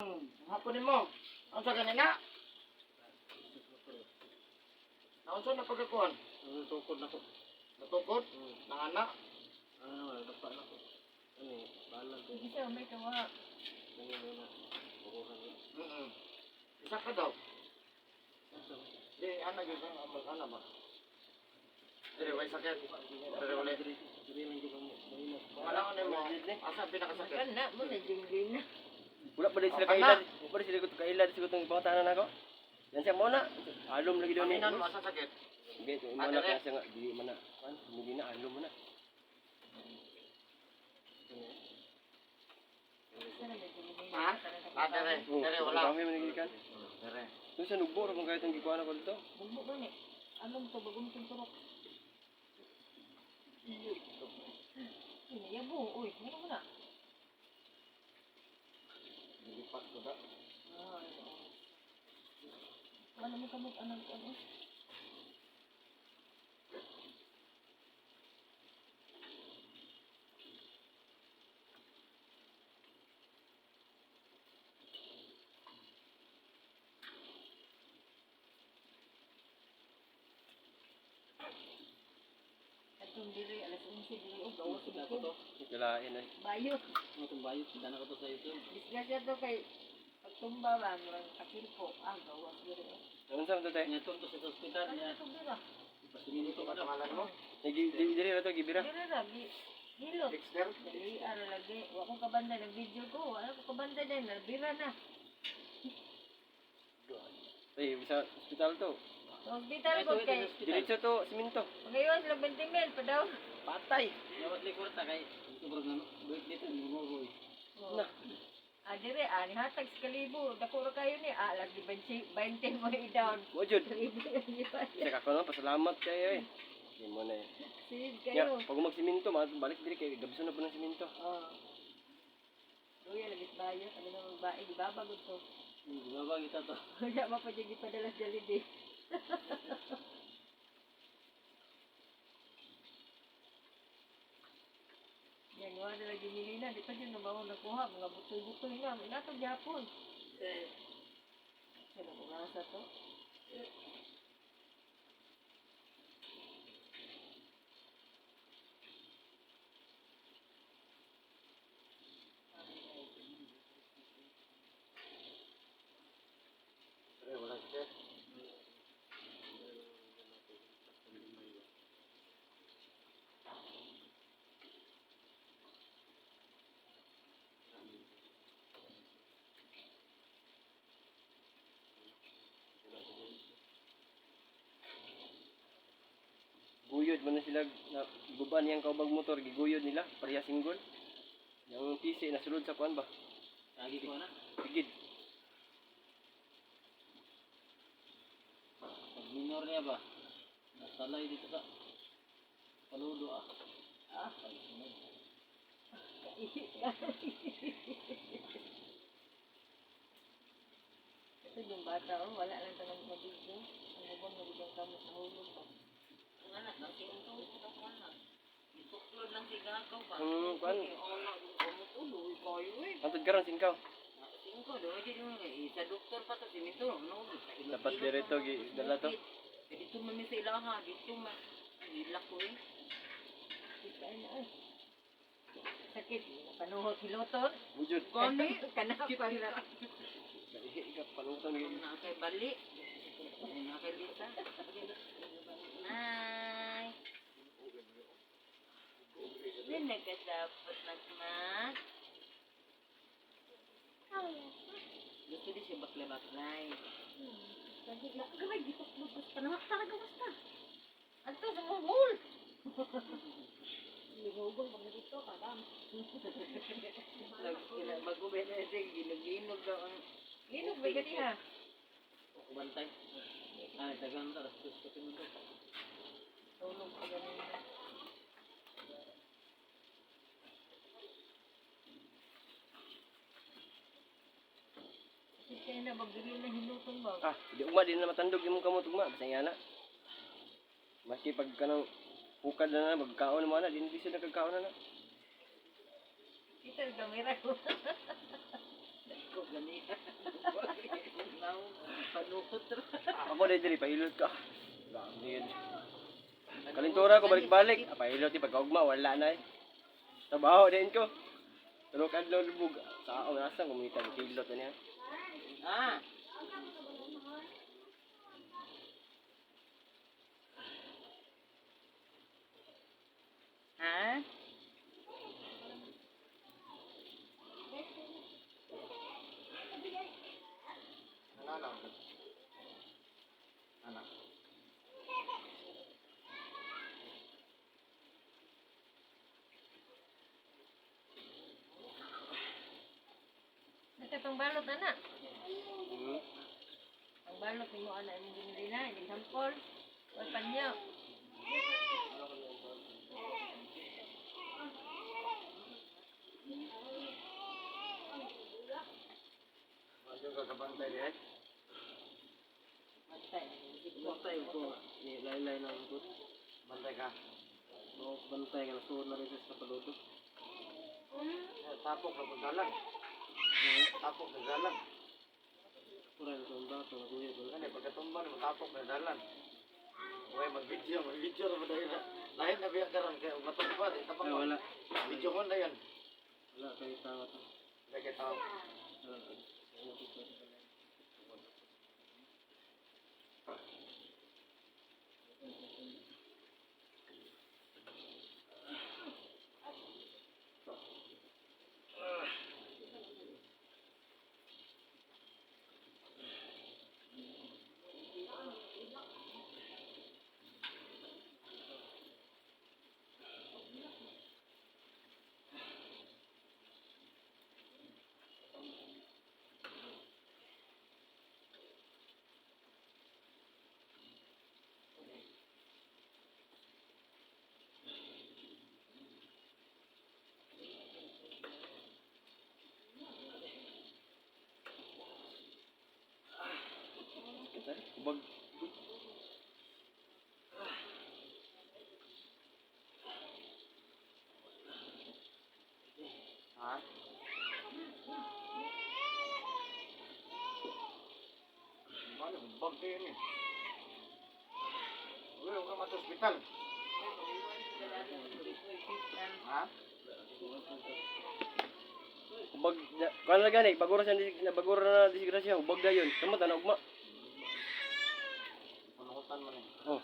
Hapunin mo. Ang sa ganina? Naunsa na pagkakuan? Tukod na ko. Natukod? Nangana? Dapat na ko. Balag ko. Hindi siya, may kawa. Muna. Bukuhan ko. Isa ka daw. Di, anak yun. Ano ba? Dire, may sakit. Dire, ulit. Dire lang ko mo. Kung alam ko mo, asa pinakasakit? Kana mo na jinglin na. Wala pa din sila kailan. Wala pa din sila kailan siguro itong ibang tahanan ako. Yan siya muna. Alom lagi daw ni. Aminan mo, asa sakit? Sige, ito muna kaya siya nga. Di mana. Hindi na, alom muna. Ha? Dire. Dire, wala. Kami manigikan. Dire. Kung sa nugbo, kung kahit ang gikuha na ko dito. Bumbo ba ni? Anong to bagong turok? Yabo, uy, ano mo na? Nilipat ko da. Ano mo kamot anong ano? Atong diri alas 11 diri og gawas sa to. Kailain eh. Bayot. Ano itong bayot? Dana ko to sa YouTube. Disgrasya to kay pagtumba ba murang kakilpo gawas diri. Ano sa ito tayo? Nyaton to sa ospital Ano niya. to dira? Pasiminto ka na. Pangalan mo? Diri na ito, gibira. Diri ra hilot. Dexter? Dali ara lagi. Wa ko kabanda ng video ko. Wala ko kabanda din nabira na. Eh, sa hospital to. Sa hospital ko kay Diretso to, siminto. ngayon sila 20 mil pa daw. Patay. Yawat li kurta kay sobrang ano. Buit dito nguroy. Na. Dire ani hatag sa kalibo. Dako ra kayo ni lagi 20 mo i-down. Mo jud. Tribo Saka ko no, pasalamat kayo eh. Di mo na eh. Sige Ya, kayo. pag magsiminto, balik diri kay gabso na po ng siminto. Luya lagi bayo. Ano na magbae di babagod to. Baba kita to. Wala pa pa jud ipadala sa Jollibee. Yan, wala na lagi nilina. Di pa dyan nabawa nakuha. Mga butoy-butoy na. May natong Japon. Sino kung nasa to? Dire, wala sakit. Guyod man na sila na guban yang kaubag motor giguyod nila pareha singgol. Yang PC nasulod sa kuan ba? Lagi ko na. Bigid. Pag minor niya ba? Nasalay dito sa paludo ah. Ito yung bata, wala lang ito ng video. Ang ubang nabigyan kamo sa hulog ba? Ang anak nang sinto ito ko na. Ituklod lang si gagaw ba? Kuan. Anak umutuloy kayo eh. Antod karon singkaw. Singko do di mo sa doktor pa to sinito no. Dapat direto gi dala to. Dito man mi sa ilaha dito man. Hilak ko eh. Kaya na ay. Sakit. Panuhot hiloton. Bujud. Gani. Kanapa na. Daihi ka panutan gi. Na kay balik. Na kay Lisa. Ay. Din nagkasapot nagmat. Gusto di siya bakla-baklay. Gamay, di ko lupas pa naman. Talaga basta. Anto sa muhol. Ligugol, pag nagito, kadam. Mag-ubay na siya, ginog-ginog daw ang Linog ba gani ha? bantay. Ay, dagang taras gusto ko nito. Tulog pa gani na. Kasi na, magdili na hinutong ba? Di ugma din na matandog imong kamot ugma basta yana. Maski pag kanang ukad na magkaon mo na, din bisa nagkaon na. Kita ang kamera ko. Ko ganito. Ako diri pahilot ka. Gagawin. Kalintura ko balik-balik. Pahilot di pagkaugma wala na eh. Trabaho din ko. Pero kadlaw lubog sa ako nasa kumita ng hilot na niya. Ah. Ha? Anak. Anak. Ito pang balot anak. Hmm. Ang balot ni mo anak yung ginili na, yung sampol. Wal panyo. Masuk ka kabantay di eh. Matay. Bantay ko. Ni laylay na ko. Bantay ka. No, bantay ka na suod na rin sa paluto. Tapok na pagdalan. Tapok na dalan. Pura na sa bato na kuya ko. Ano pagkatumba mo tapok na dalan. Uy, mag-video na ba dahil na. Lahat na biya karon kaya matumba di tapok. Ay wala. Video ko na yan. Wala kay tao to. Kaya tao. Kubag. Ha? Mana bag kayo ni? Uy, huwag ka mata-hospital. Ha? Kubag. Kuan lang gani bagura sa bagura na disgrasya. Kubag dayon. Kamu tanong ugma. Panukutan mo ni. Oh.